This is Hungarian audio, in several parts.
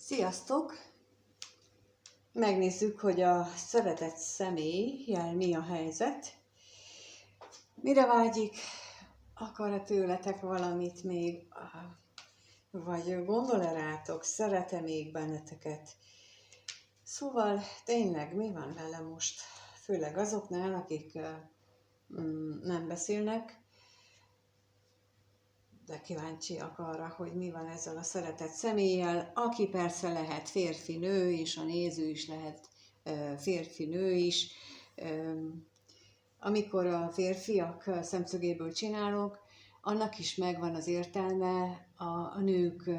Sziasztok! Megnézzük, hogy a szeretett személlyel mi a helyzet. Mire vágyik? Akar-e tőletek valamit még? Vagy gondol-e rátok? Szeret-e még benneteket? Szóval tényleg mi van vele most? Főleg azoknál, akik nem beszélnek, de kíváncsiak arra, hogy mi van ezzel a szeretett személlyel, aki persze lehet férfi-nő, és a néző is lehet férfi-nő is. Amikor a férfiak szemszögéből csinálok, annak is megvan az értelme a nők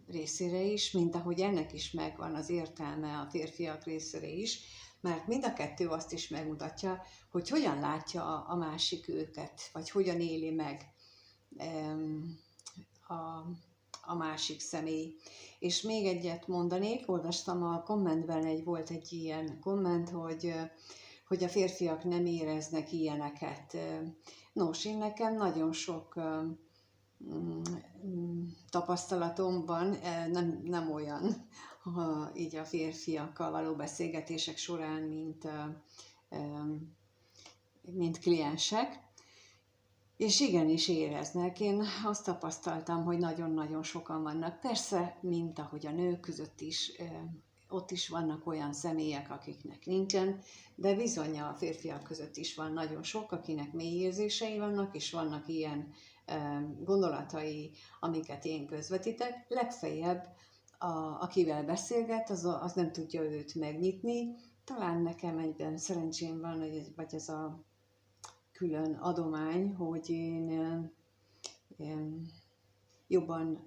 részére is, mint ahogy ennek is megvan az értelme a férfiak részére is, mert mind a kettő azt is megmutatja, hogy hogyan látja a másik őket, vagy hogyan éli meg a másik személy. És még egyet mondanék, olvastam a kommentben, volt egy ilyen komment, hogy a férfiak nem éreznek ilyeneket. Nos, én nekem nagyon sok tapasztalatom van, nem olyan, így a férfiakkal való beszélgetések során, mint kliensek. És igenis éreznek. Én azt tapasztaltam, hogy nagyon-nagyon sokan vannak. Persze, mint ahogy a nők között is, ott is vannak olyan személyek, akiknek nincsen, de bizony a férfiak között is van nagyon sok, akinek mély érzései vannak, és vannak ilyen gondolatai, amiket én közvetítek. Legfeljebb, akivel beszélget, az nem tudja őt megnyitni. Talán nekem egyben szerencsém van, vagy ez a külön adomány, hogy én jobban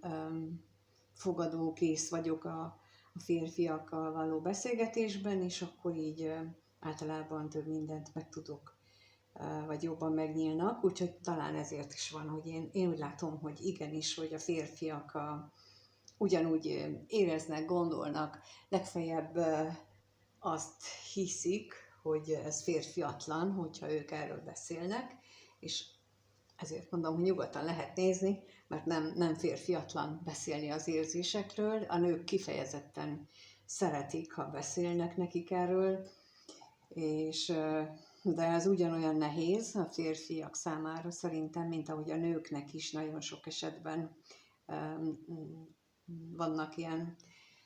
fogadókész vagyok a férfiakkal való beszélgetésben, és akkor így általában több mindent megtudok, vagy jobban megnyílnak, úgyhogy talán ezért is van, hogy én úgy látom, hogy igenis, hogy a férfiak ugyanúgy éreznek, gondolnak, legfeljebb azt hiszik, hogy ez férfiatlan, hogyha ők erről beszélnek, és ezért mondom, hogy nyugodtan lehet nézni, mert nem férfiatlan beszélni az érzésekről, a nők kifejezetten szeretik, ha beszélnek nekik erről, de ez ugyanolyan nehéz a férfiak számára szerintem, mint ahogy a nőknek is nagyon sok esetben vannak ilyen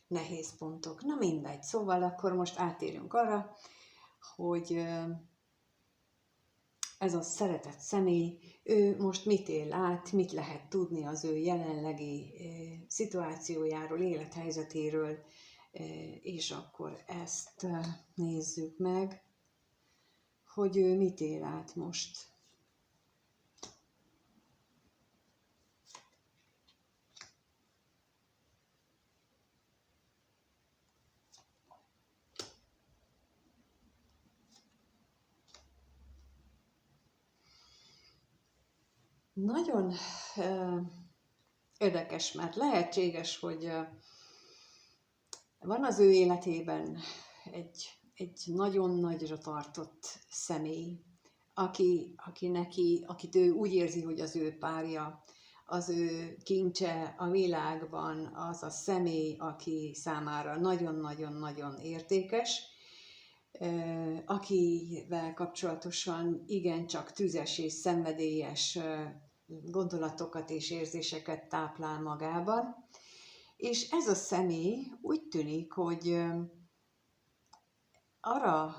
nehéz pontok. Na mindegy, szóval akkor most átérünk arra, hogy ez a szeretett személy, ő most mit él át, mit lehet tudni az ő jelenlegi szituációjáról, élethelyzetéről, és akkor ezt nézzük meg, hogy ő mit él át most. Nagyon érdekes, mert lehetséges, hogy van az ő életében egy nagyon nagyra tartott személy, akit ő úgy érzi, hogy az ő párja, az ő kincse a világban, az a személy, aki számára nagyon-nagyon-nagyon értékes, akivel kapcsolatosan igencsak tüzes és szenvedélyes gondolatokat és érzéseket táplál magában. És ez a személy úgy tűnik, hogy arra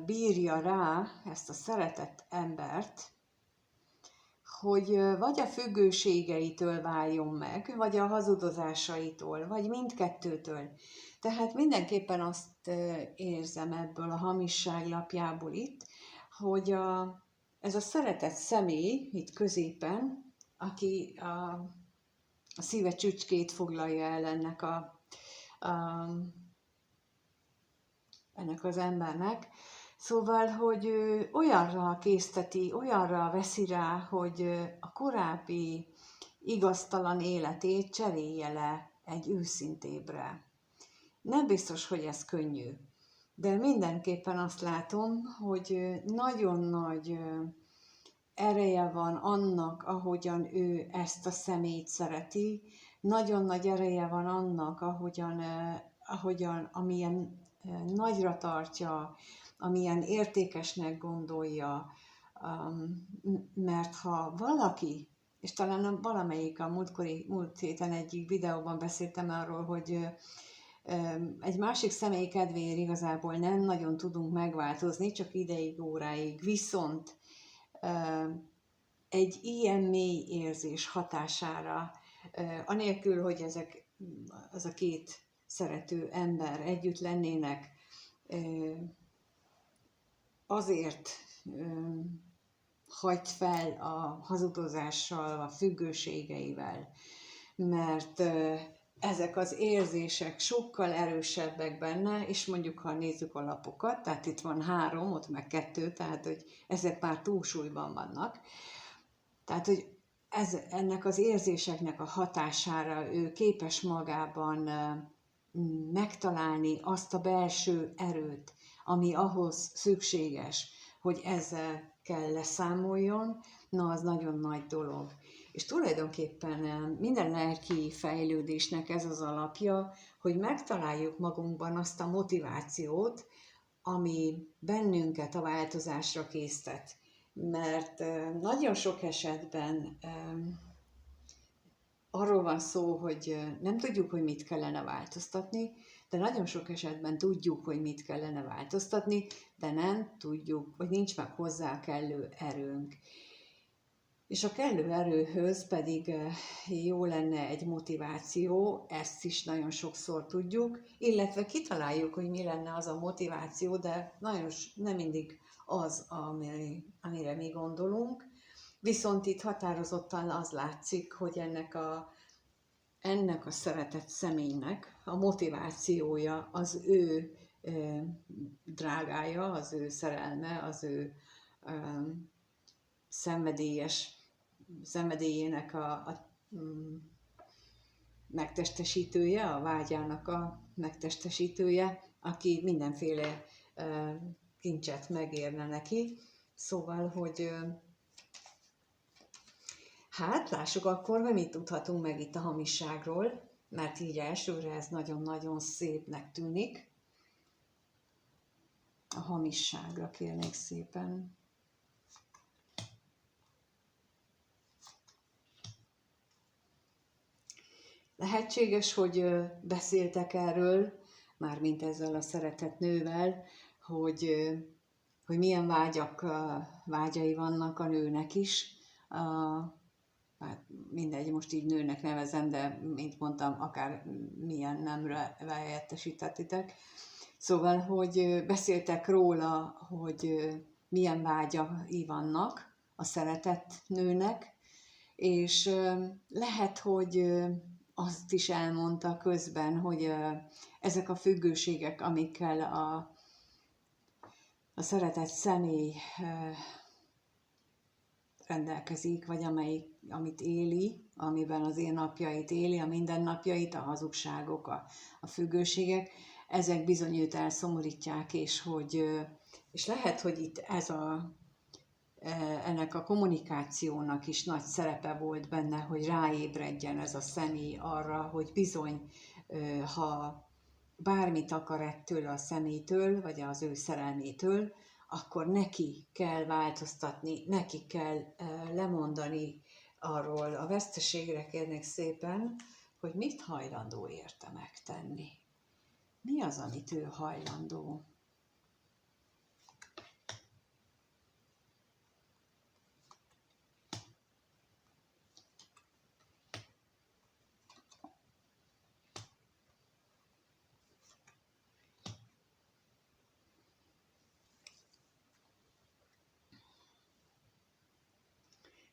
bírja rá ezt a szeretett embert, hogy vagy a függőségeitől váljon meg, vagy a hazudozásaitól, vagy mindkettőtől. Tehát mindenképpen azt érzem ebből a hamisság lapjából itt, hogy ez a szeretett személy itt középen, aki a szíve csücskét foglalja el ennek az embernek. Szóval, hogy ő olyanra készteti, olyanra veszi rá, hogy a korábbi igaztalan életét cserélje le egy őszintébbre. Nem biztos, hogy ez könnyű, de mindenképpen azt látom, hogy nagyon nagy ereje van annak, ahogyan ő ezt a személyt szereti, nagyon nagy ereje van annak, amilyen nagyra tartja, amilyen értékesnek gondolja, mert ha valaki, és talán valamelyik múlt héten egyik videóban beszéltem arról, hogy egy másik személy kedvéért igazából nem nagyon tudunk megváltozni, csak ideig, óráig, viszont egy ilyen mély érzés hatására, anélkül, hogy az a két szerető ember együtt lennének, azért hagyd fel a hazudozással, a függőségeivel, mert ezek az érzések sokkal erősebbek benne, és mondjuk, ha nézzük a lapokat, tehát itt van 3, ott meg 2, tehát hogy ezek már túlsúlyban vannak. Tehát, hogy ennek az érzéseknek a hatására ő képes magában megtalálni azt a belső erőt, ami ahhoz szükséges, hogy ezzel kell leszámoljon, na az nagyon nagy dolog. És tulajdonképpen minden lelki fejlődésnek ez az alapja, hogy megtaláljuk magunkban azt a motivációt, ami bennünket a változásra késztet. Mert nagyon sok esetben arról van szó, hogy nem tudjuk, hogy mit kellene változtatni, de nagyon sok esetben tudjuk, hogy mit kellene változtatni, de nem tudjuk, vagy nincs meg hozzá kellő erőnk. És a kellő erőhöz pedig jó lenne egy motiváció, ezt is nagyon sokszor tudjuk, illetve kitaláljuk, hogy mi lenne az a motiváció, de nem mindig az, amire mi gondolunk. Viszont itt határozottan az látszik, hogy ennek a szeretett személynek a motivációja az ő drágája, az ő szerelme, az ő szenvedélyének a megtestesítője, a vágyának a megtestesítője, aki mindenféle kincset megérne neki. Szóval, hogy hát lássuk akkor, hogy mit tudhatunk meg itt a hamisságról, mert így elsőre ez nagyon-nagyon szépnek tűnik. A hamisságra kérnék szépen. Lehetséges, hogy beszéltek erről, mármint ezzel a szeretett nővel, hogy milyen vágyai vannak a nőnek is. Hát mindegy, most így nőnek nevezem, de mint mondtam, akár milyen nemre helyettesítettitek. Szóval, hogy beszéltek róla, hogy milyen vágyai vannak a szeretett nőnek, és lehet, hogy azt is elmondta közben, hogy ezek a függőségek, amikkel a szeretett személy rendelkezik, vagy amit éli, amiben az én napjait éli, a mindennapjait, a hazugságok, a függőségek, ezek bizony őt elszomorítják, és lehet, hogy itt ennek a kommunikációnak is nagy szerepe volt benne, hogy ráébredjen ez a személy arra, hogy bizony, ha bármit akar ettől a személytől, vagy az ő szerelmétől, akkor neki kell változtatni, neki kell lemondani arról a veszteségre, kérnék szépen, hogy mit hajlandó érte megtenni. Mi az, amit ő hajlandó?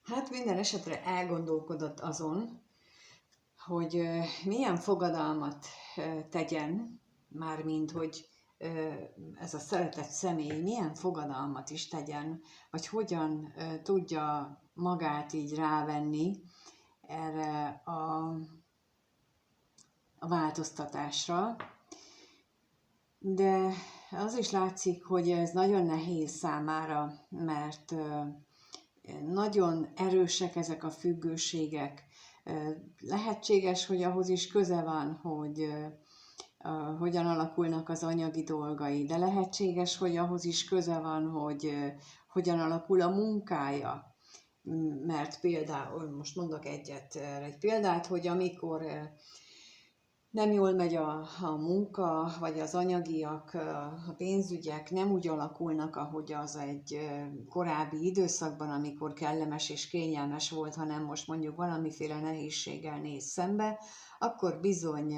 Hát minden esetre elgondolkodott azon, hogy milyen fogadalmat tegyen, mármint hogy ez a szeretett személy milyen fogadalmat is tegyen, vagy hogyan tudja magát így rávenni erre a változtatásra. De az is látszik, hogy ez nagyon nehéz számára, mert nagyon erősek ezek a függőségek, Lehetséges, hogy ahhoz is köze van, hogy hogyan alakulnak az anyagi dolgai, de lehetséges, hogy ahhoz is köze van, hogy hogyan alakul a munkája. Mert például, most mondok egy példát, hogy amikor nem jól megy a munka, vagy az anyagiak, a pénzügyek nem úgy alakulnak, ahogy az egy korábbi időszakban, amikor kellemes és kényelmes volt, hanem most mondjuk valamiféle nehézséggel néz szembe, akkor bizony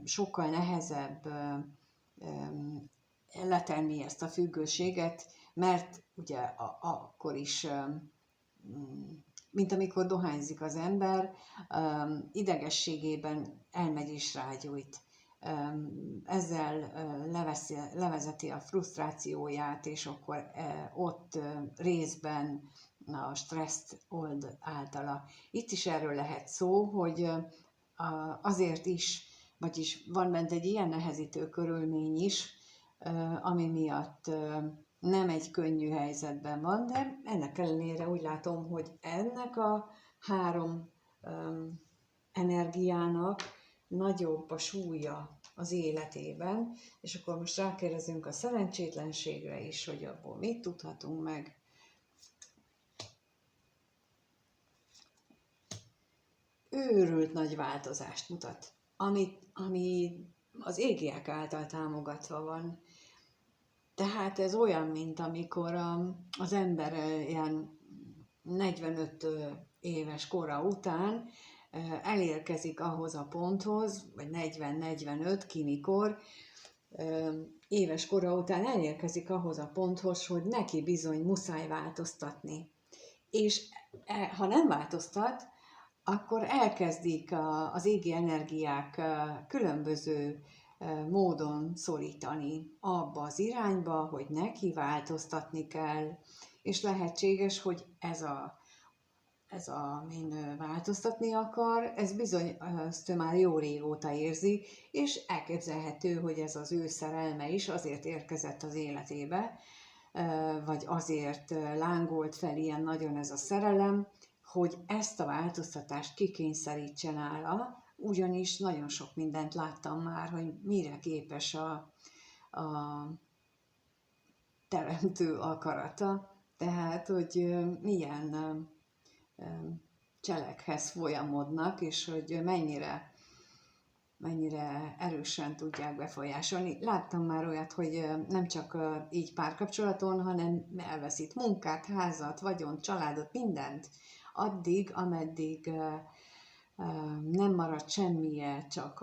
sokkal nehezebb letenni ezt a függőséget, mert ugye akkor is, mint amikor dohányzik az ember, idegességében elmegy és rágyújt. Ezzel levezeti a frusztrációját, és akkor ott részben a stresszt old általa. Itt is erről lehet szó, hogy azért is, vagyis van bent egy ilyen nehezítő körülmény is, ami miatt nem egy könnyű helyzetben van, de ennek ellenére úgy látom, hogy ennek a három energiának nagyobb a súlya az életében, és akkor most rákérdezünk a szerencsétlenségre is, hogy abból mit tudhatunk meg. Őrült nagy változást mutat, ami az égiek által támogatva van. Tehát ez olyan, mint amikor az ember ilyen 45 éves kora után elérkezik ahhoz a ponthoz, vagy 40-45, ki mikor, éves kora után elérkezik ahhoz a ponthoz, hogy neki bizony muszáj változtatni. És ha nem változtat, akkor elkezdik az égi energiák különböző módon szorítani abba az irányba, hogy neki változtatni kell, és lehetséges, hogy ez a min változtatni akar, ez bizony azt ő már jó régóta érzi, és elképzelhető, hogy ez az ő szerelme is azért érkezett az életébe, vagy azért lángolt fel ilyen nagyon ez a szerelem, hogy ezt a változtatást kikényszerítse nála, ugyanis nagyon sok mindent láttam már, hogy mire képes a teremtő akarata, tehát, hogy milyen cselekhez folyamodnak, és hogy mennyire erősen tudják befolyásolni. Láttam már olyat, hogy nem csak így párkapcsolaton, hanem elveszít munkát, házat, vagyont, családot, mindent, addig, ameddig nem marad semmije, csak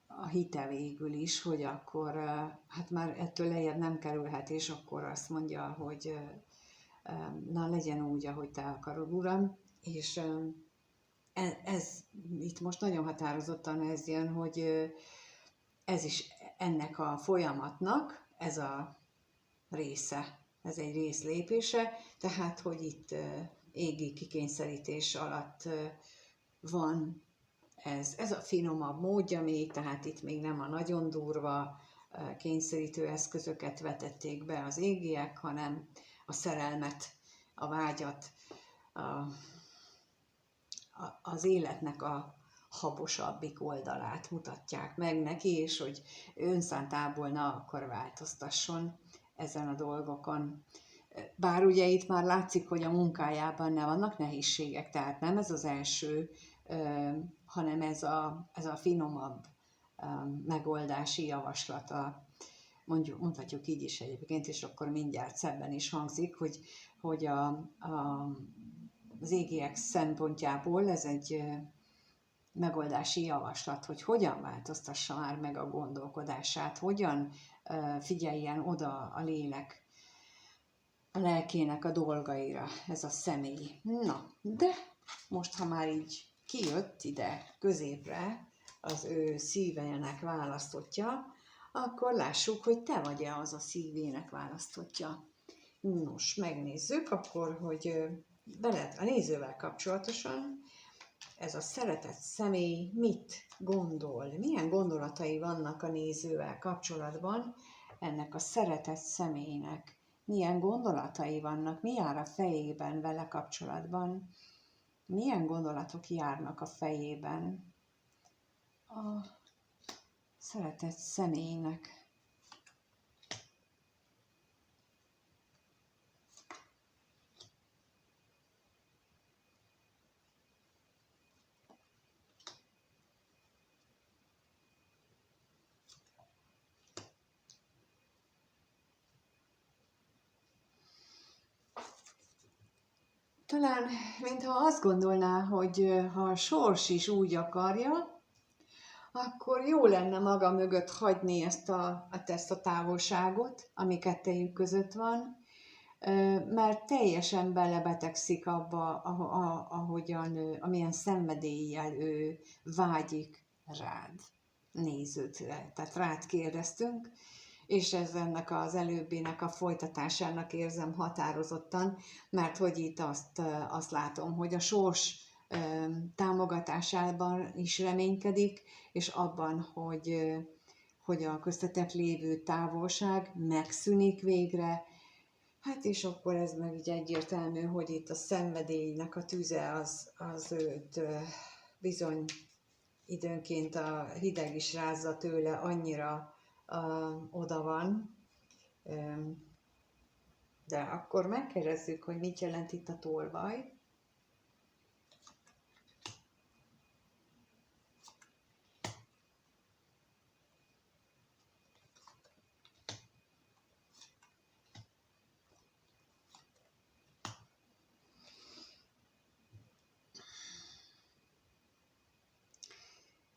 a hite végül is, hogy akkor hát már ettől lejjebb nem kerülhet, és akkor azt mondja, hogy na legyen úgy, ahogy te akarod, Uram, és ez itt most nagyon határozottan ez jön, hogy ez is ennek a folyamatnak ez a része, ez egy részlépése, tehát, hogy itt égi kikényszerítés alatt van ez a finomabb módja még, tehát itt még nem a nagyon durva kényszerítő eszközöket vetették be az égiek, hanem a szerelmet, a vágyat, az életnek a habosabbik oldalát mutatják meg neki, és hogy önszántából na akkor változtasson ezen a dolgokon. Bár ugye itt már látszik, hogy a munkájában ne vannak nehézségek, tehát nem ez az első, hanem ez a finomabb megoldási javaslata, mondhatjuk így is egyébként, és akkor mindjárt szebben is hangzik, hogy az égiek szempontjából ez egy megoldási javaslat, hogy hogyan változtassa már meg a gondolkodását, hogyan figyeljen oda a lélek, a lelkének a dolgaira, ez a személy. Na, de most, ha már így kijött ide középre az ő szívének választottja, akkor lássuk, hogy te vagy-e az a szívének választottja. Nos, megnézzük akkor, hogy veled a nézővel kapcsolatosan ez a szeretett személy mit gondol, milyen gondolatai vannak a nézővel kapcsolatban ennek a szeretett személynek, milyen gondolatai vannak, mi jár a fejében vele kapcsolatban. milyen gondolatok járnak a fejében a szeretett személynek. Talán, mintha azt gondolná, hogy ha a sors is úgy akarja, akkor jó lenne maga mögött hagyni ezt a távolságot, ami kettejük között van, mert teljesen belebetegszik abba, amilyen szenvedéllyel ő vágyik rád, néződre. Tehát rád kérdeztünk, és ez ennek az előbbinek a folytatásának érzem határozottan, mert hogy itt azt látom, hogy a sors támogatásában is reménykedik, és abban, hogy a köztetek lévő távolság megszűnik végre. Hát és akkor ez meg így egyértelmű, hogy itt a szenvedélynek a tüze az őt bizony időnként a hideg is rázza tőle, annyira oda van. De akkor megkérdezzük, hogy mit jelent itt a tolvaj.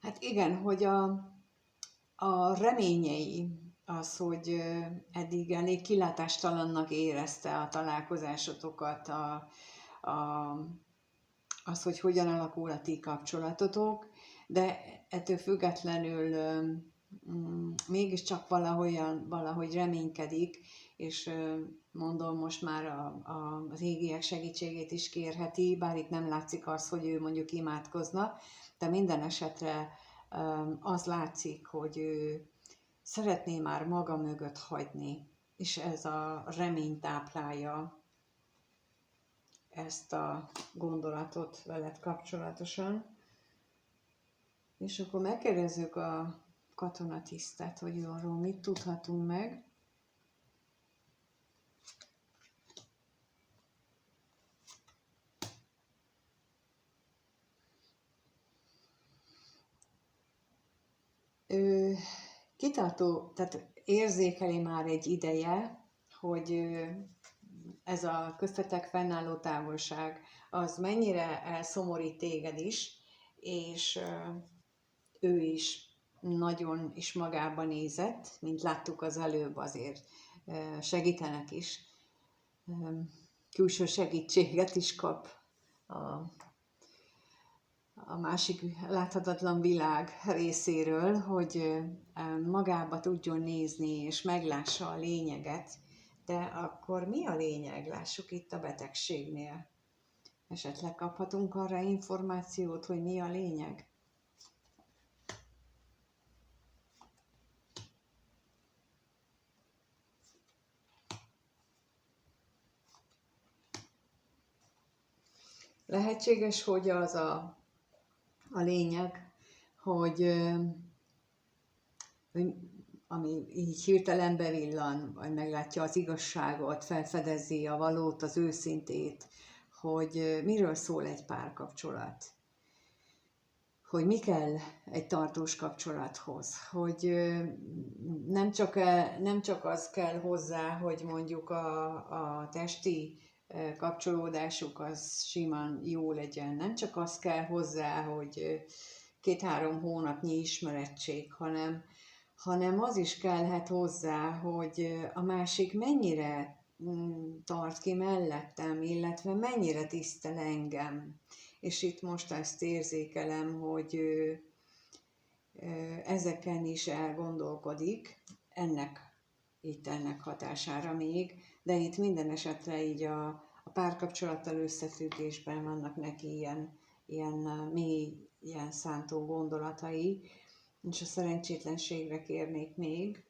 Hát igen, hogy a reményei, az, hogy eddig elég kilátástalannak érezte a találkozásotokat, az, hogy hogyan alakul a ti kapcsolatotok, de ettől függetlenül mégiscsak valahogy reménykedik, és mondom, most már az égiek segítségét is kérheti, bár itt nem látszik az, hogy ő mondjuk imádkozna, de minden esetre az látszik, hogy ő szeretné már maga mögött hagyni, és ez a remény táplálja ezt a gondolatot veled kapcsolatosan. És akkor megkérdezzük a katonatisztet, hogy arról mit tudhatunk meg. Ő kitartó, tehát érzékeli már egy ideje, hogy ez a köztetek fennálló távolság, az mennyire elszomorít téged is, és ő is nagyon is magába nézett, mint láttuk az előbb, azért segítenek is, külső segítséget is kap a másik láthatatlan világ részéről, hogy magába tudjon nézni, és meglássa a lényeget. De akkor mi a lényeg? Lássuk itt a betegségnél. Esetleg kaphatunk arra információt, hogy mi a lényeg? Lehetséges, hogy az a lényeg, hogy ami így hirtelen bevillan, vagy meglátja az igazságot, felfedezi a valót, az őszintét, hogy miről szól egy párkapcsolat, hogy mi kell egy tartós kapcsolathoz, hogy nem csak az kell hozzá, hogy mondjuk a testi kapcsolódásuk az simán jó legyen, nem csak az kell hozzá, hogy 2-3 hónapnyi ismerettség, hanem az is kellhet hozzá, hogy a másik mennyire tart ki mellettem, illetve mennyire tisztel engem. És itt most ezt érzékelem, hogy ezeken is elgondolkodik, ennek hatására még, de itt minden esetre így a párkapcsolattal összefüggésben vannak neki ilyen mély, ilyen szántó gondolatai, és a szerencsétlenségre kérnék még.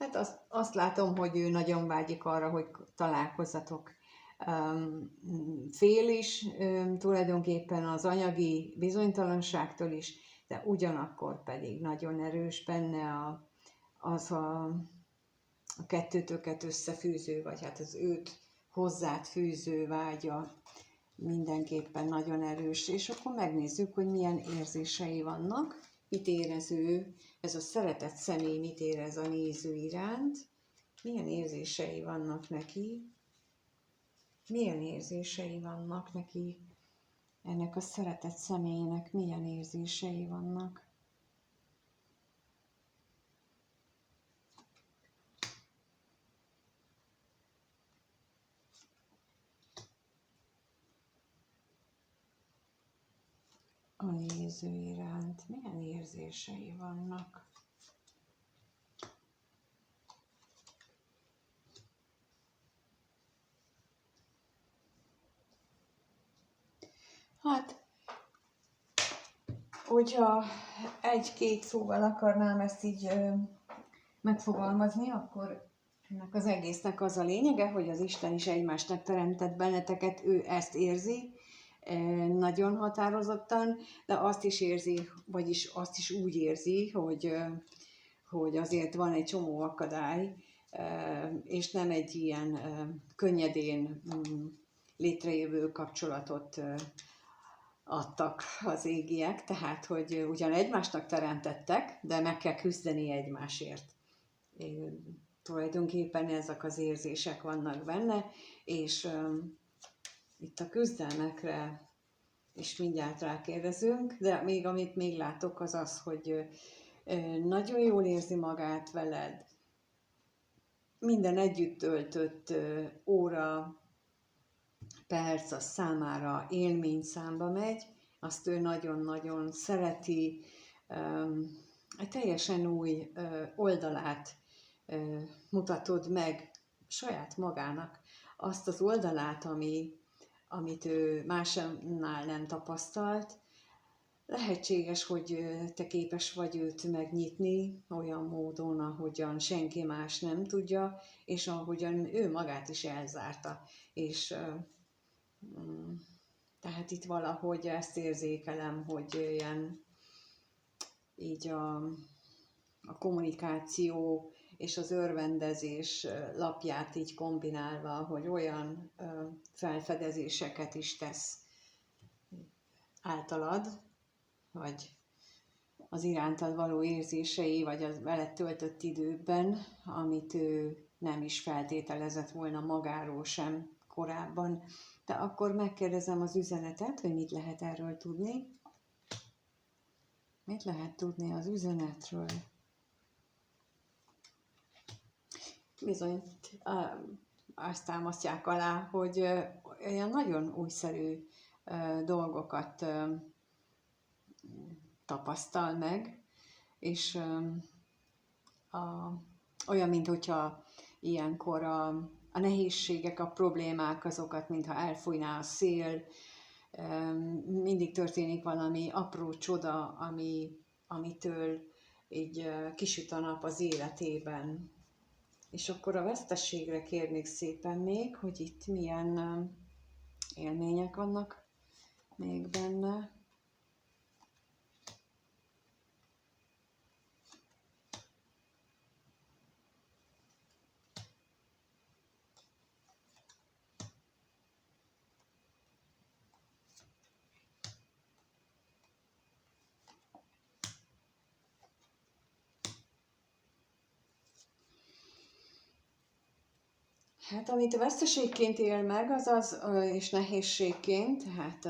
Hát azt látom, hogy ő nagyon vágyik arra, hogy találkozzatok. Fél is tulajdonképpen az anyagi bizonytalanságtól is, de ugyanakkor pedig nagyon erős benne a kettőtöket összefűző, vagy hát az őt hozzád fűző vágya mindenképpen nagyon erős, és akkor megnézzük, hogy milyen érzései vannak, mit érez ő, ez a szeretett személy mit érez a néző iránt, milyen érzései vannak neki, milyen érzései vannak neki, ennek a szeretett személynek milyen érzései vannak. A néző iránt milyen érzései vannak. Hát, hogyha egy-két szóval akarnám ezt így megfogalmazni, akkor ennek az egésznek az a lényege, hogy az Isten is egymásnak teremtett benneteket, ő ezt érzi, nagyon határozottan, de azt is érzi, vagyis azt is úgy érzi, hogy azért van egy csomó akadály, és nem egy ilyen könnyedén létrejövő kapcsolatot adtak az égiek, tehát hogy ugyan egymásnak teremtettek, de meg kell küzdeni egymásért. Tulajdonképpen ezek az érzések vannak benne, és itt a küzdelmekre is mindjárt rákérdezünk, de még amit még látok az az, hogy nagyon jól érzi magát veled, minden együtt töltött óra, perc az számára élményszámba megy, azt ő nagyon-nagyon szereti, egy teljesen új oldalát mutatod meg saját magának, azt az oldalát, amit ő másnál nem tapasztalt. Lehetséges, hogy te képes vagy őt megnyitni olyan módon, ahogyan senki más nem tudja, és ahogyan ő magát is elzárta. És tehát itt valahogy ezt érzékelem, hogy ilyen így a kommunikáció és az örvendezés lapját így kombinálva, hogy olyan felfedezéseket is tesz általad, vagy az irántad való érzései, vagy az veled töltött időben, amit ő nem is feltételezett volna magáról sem korábban. De akkor megkérdezem az üzenetet, hogy mit lehet erről tudni. Mit lehet tudni az üzenetről? Bizony, azt támasztják alá, hogy olyan nagyon újszerű dolgokat tapasztal meg, és olyan, mint hogyha ilyenkor a nehézségek, a problémák azokat, mintha elfújná a szél, mindig történik valami apró csoda, amitől így kisüt a nap az életében. És akkor a vesztességre kérnék szépen még, hogy itt milyen élmények vannak még benne. Hát amit a veszteségként él meg, és nehézségként, hát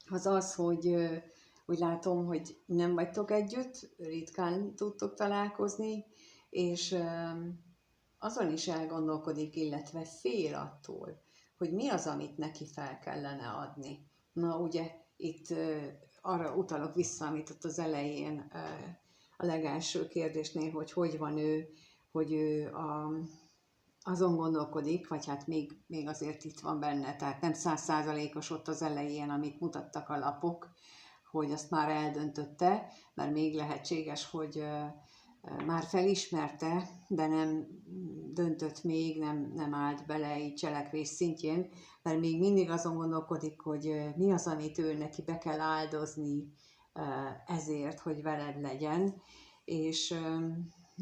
az az, hogy úgy látom, hogy nem vagytok együtt, ritkán tudtok találkozni, és azon is elgondolkodik, illetve fél attól, hogy mi az, amit neki fel kellene adni. Na ugye itt arra utalok vissza, amit ott az elején a legelső kérdésnél, hogy van ő, hogy ő azon gondolkodik, vagy hát még azért itt van benne, tehát nem 100%-os ott az elején, amit mutattak a lapok, hogy azt már eldöntötte, mert még lehetséges, hogy már felismerte, de nem döntött még, nem állt bele így cselekvés szintjén, mert még mindig azon gondolkodik, hogy mi az, amit ő neki be kell áldozni ezért, hogy veled legyen, és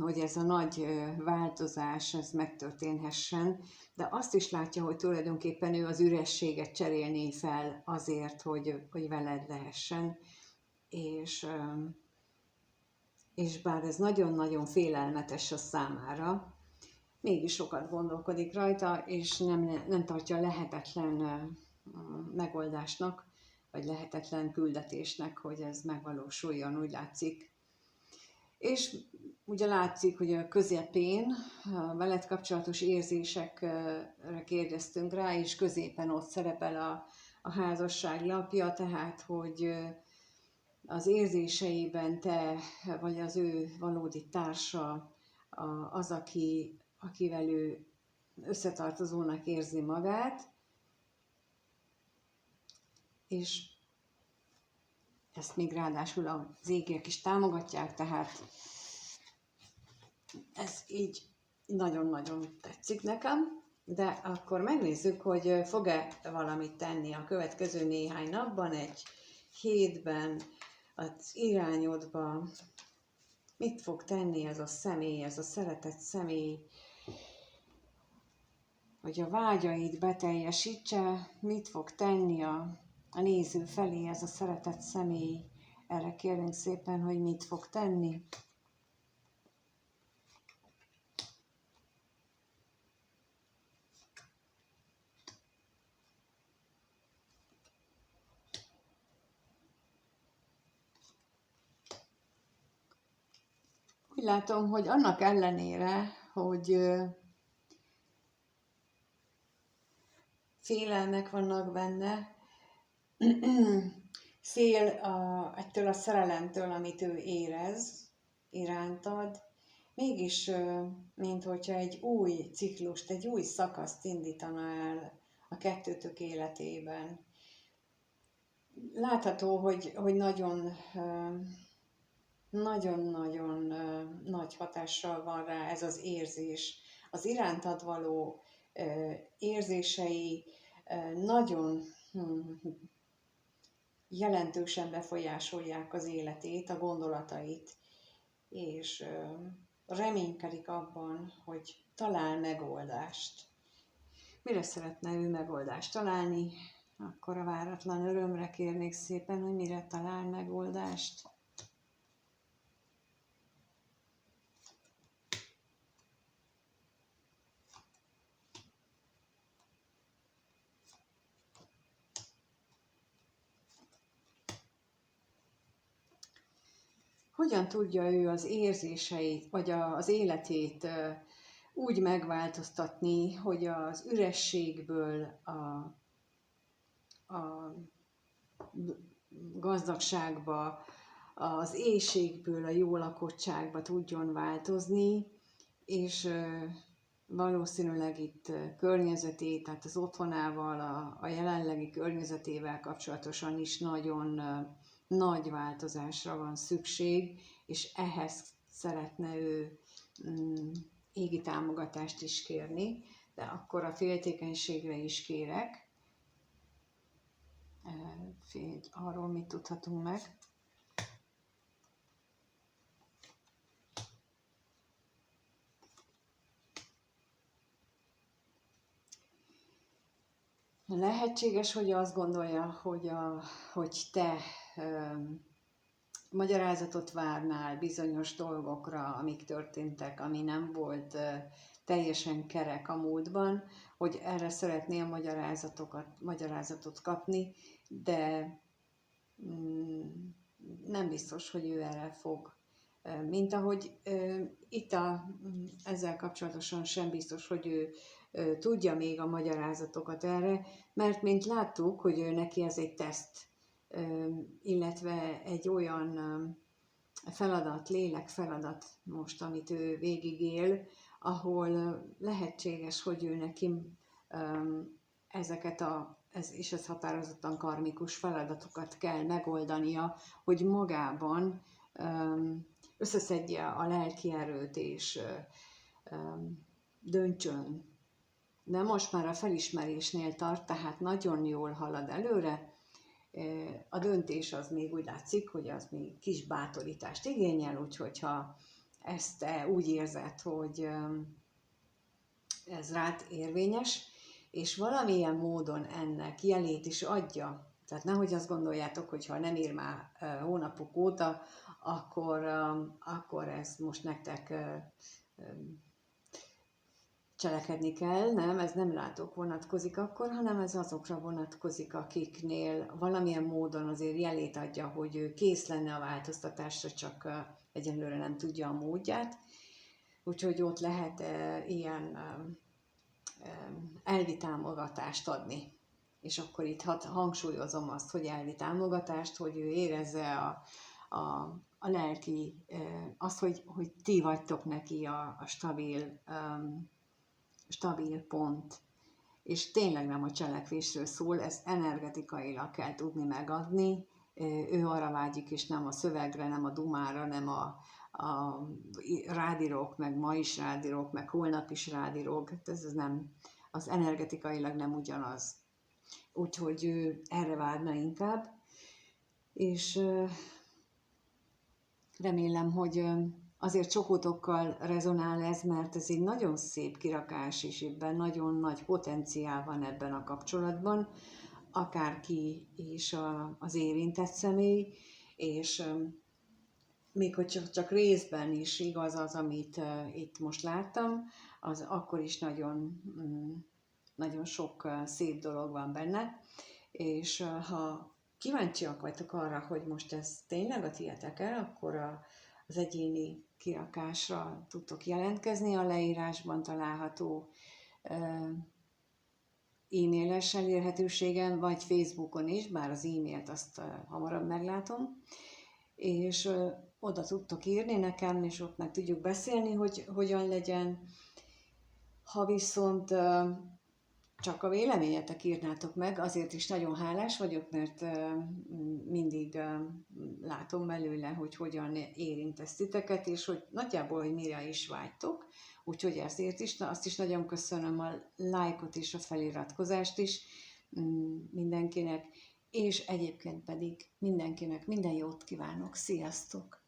hogy ez a nagy változás, ez megtörténhessen, de azt is látja, hogy tulajdonképpen ő az ürességet cserélné fel azért, hogy veled lehessen, és bár ez nagyon-nagyon félelmetes a számára, mégis sokat gondolkodik rajta, és nem tartja lehetetlen megoldásnak, vagy lehetetlen küldetésnek, hogy ez megvalósuljon, úgy látszik. És ugye látszik, hogy a közepén a veled kapcsolatos érzésekre kérdeztünk rá, és középen ott szerepel a házasság lapja, tehát hogy az érzéseiben te vagy az ő valódi társa az, akivel ő összetartozónak érzi magát, és ezt még ráadásul az égiek is támogatják, tehát ez így nagyon-nagyon tetszik nekem, de akkor megnézzük, hogy fog-e valamit tenni a következő néhány napban, egy hétben, az irányodba, mit fog tenni ez a személy, ez a szeretett személy, hogy a vágyait beteljesítse, mit fog tenni a néző felé ez a szeretett személy. Erre kérünk szépen, hogy mit fog tenni. Úgy látom, hogy annak ellenére, hogy félelmek vannak benne, fél ettől a szerelemtől, amit ő érez irántad, mégis, mint hogyha egy új ciklust, egy új szakaszt indítana el a kettőtök életében. Látható, hogy nagyon-nagyon nagy hatással van rá ez az érzés. Az irántad való érzései nagyon jelentősen befolyásolják az életét, a gondolatait, és reménykedik abban, hogy talál megoldást. Mire szeretne ő megoldást találni? Akkor a váratlan örömre kérnék szépen, hogy mire talál megoldást. Hogyan tudja ő az érzéseit, vagy az életét úgy megváltoztatni, hogy az ürességből a gazdagságba, az éhségből a jó lakottságba tudjon változni, és valószínűleg itt környezetét, tehát az otthonával, a jelenlegi környezetével kapcsolatosan is nagyon nagy változásra van szükség, és ehhez szeretne ő égi támogatást is kérni, de akkor a féltékenységre is kérek. Arról mit tudhatunk meg? Lehetséges, hogy azt gondolja, hogy te magyarázatot várnál bizonyos dolgokra, amik történtek, ami nem volt teljesen kerek a múltban, hogy erre szeretnél magyarázatot kapni, de nem biztos, hogy ő erre fog. Mint ahogy itt ezzel kapcsolatosan sem biztos, hogy ő tudja még a magyarázatokat erre, mert mint láttuk, hogy neki ez egy teszt, illetve egy olyan feladat, lélekfeladat most, amit ő végigél, ahol lehetséges, hogy ő neki ezeket és ez határozottan karmikus feladatokat kell megoldania, hogy magában összeszedje a lelki erőt, és döntsön. De most már a felismerésnél tart, tehát nagyon jól halad előre. A döntés az még úgy látszik, hogy az még kis bátorítást igényel, úgyhogy ha ezt te úgy érzed, hogy ez rád érvényes, és valamilyen módon ennek jelét is adja. Tehát nehogy azt gondoljátok, hogy ha nem ír már hónapok óta, akkor ez most nektek cselekedni kell, nem, ez nem rátok vonatkozik akkor, hanem ez azokra vonatkozik, akiknél valamilyen módon azért jelét adja, hogy ő kész lenne a változtatásra, csak egyelőre nem tudja a módját. Úgyhogy ott lehet ilyen elvi támogatást adni. És akkor itt hangsúlyozom azt, hogy elvi támogatást, hogy ő érezze a lelki, azt, hogy ti vagytok neki a stabil pont. És tényleg nem a cselekvésről szól, ezt energetikailag kell tudni megadni. Ő arra vágyik, és nem a szövegre, nem a dumára, nem a rádírok, meg ma is rádírok, meg holnap is rádírok. Ez nem, az energetikailag nem ugyanaz. Úgyhogy ő erre várna inkább. És remélem, hogy azért sokotokkal rezonál ez, mert ez egy nagyon szép kirakás, és ebben nagyon nagy potenciál van ebben a kapcsolatban, akárki is az érintett személy, és még hogy csak részben is igaz az, amit itt most láttam, az akkor is nagyon, nagyon sok szép dolog van benne, és ha kíváncsiak vagytok arra, hogy most ez tényleg a tietek-e, akkor az egyéni kirakásra tudtok jelentkezni, a leírásban található e-mailes elérhetőségen, vagy Facebookon is, bár az e-mailt azt hamarabb meglátom, és oda tudtok írni nekem, és ott meg tudjuk beszélni, hogy hogyan legyen. Ha viszont csak a véleményetek írnátok meg, azért is nagyon hálás vagyok, mert mindig látom belőle, hogy hogyan érint ez titeket, és hogy nagyjából, hogy mire is vágytok. Úgyhogy ezért is, azt is nagyon köszönöm a lájkot és a feliratkozást is mindenkinek, és egyébként pedig mindenkinek minden jót kívánok. Sziasztok!